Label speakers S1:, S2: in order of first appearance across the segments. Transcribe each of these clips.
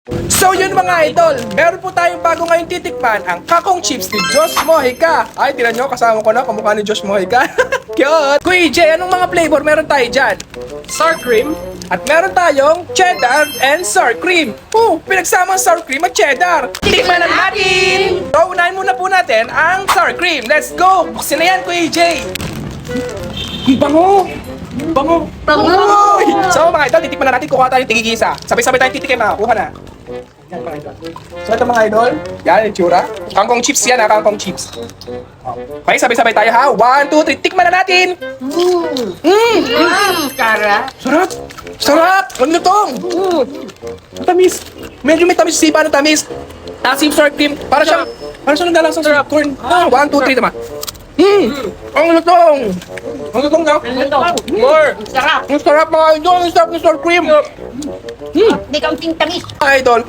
S1: So yun mga idol, meron po tayong bago ngayon titikman, ang Kakong Chips ni Josh Mojica. Ay, tinan nyo, kasama ko na, kamukha ni Josh Mojica. Cute! Kuya Jay, anong mga flavor meron tayo dyan?
S2: Sour cream.
S1: At meron tayong cheddar and sour cream. Pinagsama ang sour cream at cheddar. Tikman na natin! So, unahin muna po natin ang sour cream. Let's go! Buksin na yan, Kuya Jay! Ang bango! Bango! Uy! So mga idol, titikman na natin, kukuha tayo ng tigigisa. Sabay-sabay tayo titikim ha, kuha na. Yan mga idol. So ito mga idol, yan yung tsura. Kangkong chips yan ha, kangkong chips. Okay, sabay-sabay tayo ha. 1, 2, 3, tikman na natin!
S3: Kara.
S1: Sarap! Sarap! Ang lutong! Tamis! Medyo may tamis, sipa ng tamis. Tapos yung sour cream, para siyang naglalasang sweet corn. 1, 2, 3 naman. Ang lutong! Ang lutong na! More!
S3: Sarap.
S1: Ang sarap mga idol! Ang sarap ng sour cream!
S3: Di kaunting tamis.
S1: Mga idol,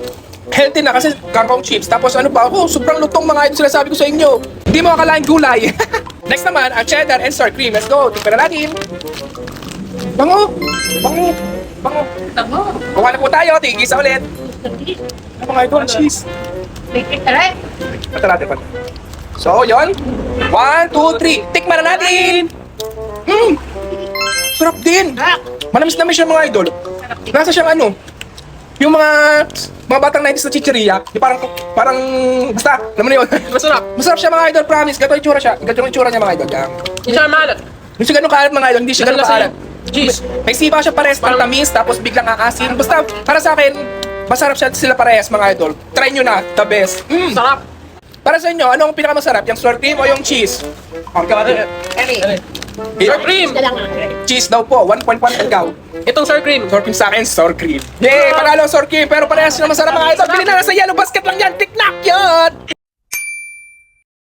S1: healthy na kasi kangkong chips. Tapos ano pa, sobrang lutong mga idol sila sabi ko sa inyo. Hindi mo akalain gulay. Next naman, ang cheddar and sour cream. Let's go! Tikman na natin! Bango! Bango! Bango!
S3: Tamo.
S1: Kuha na po tayo, tigisa ulit. Ano mga idol, cheese.
S3: Litik taray.
S1: Pata natin pa. So, yun. 1, 2, 3. Tikman na natin! Sarap din!
S3: Sarap.
S1: Manamis-namis siya mga idol. Nasa siyang ano, yung mga batang 90s na chicheria, yung parang, basta, alam mo na yun.
S2: Masarap.
S1: Masarap siya mga idol, promise. Gato yung tsura siya. Gato yung tsura niya mga idol. Yan.
S2: Hindi siya maalat.
S1: Hindi siya ganun kaalat mga idol, hindi siya ganun
S2: Ganun
S1: kaalat.
S2: cheese.
S1: May sipa siya parehas ng tamis, tapos biglang aasin. Basta, para sa akin, masarap siya sila parehas mga idol. Try nyo na, the best.
S2: Sarap.
S1: Para sa inyo, ano ang pinakamasarap? Yung sour cream o yung cheese?
S3: Eri.
S2: Sour cream.
S1: Cheese daw po, 1.1 ikaw.
S2: Itong sour cream.
S1: Sour cream sa akin, sour cream. Yay! Panalo sour cream, pero parehas sila masarap mga idol. Bili na sa yellow basket lang yan, tiknak yun!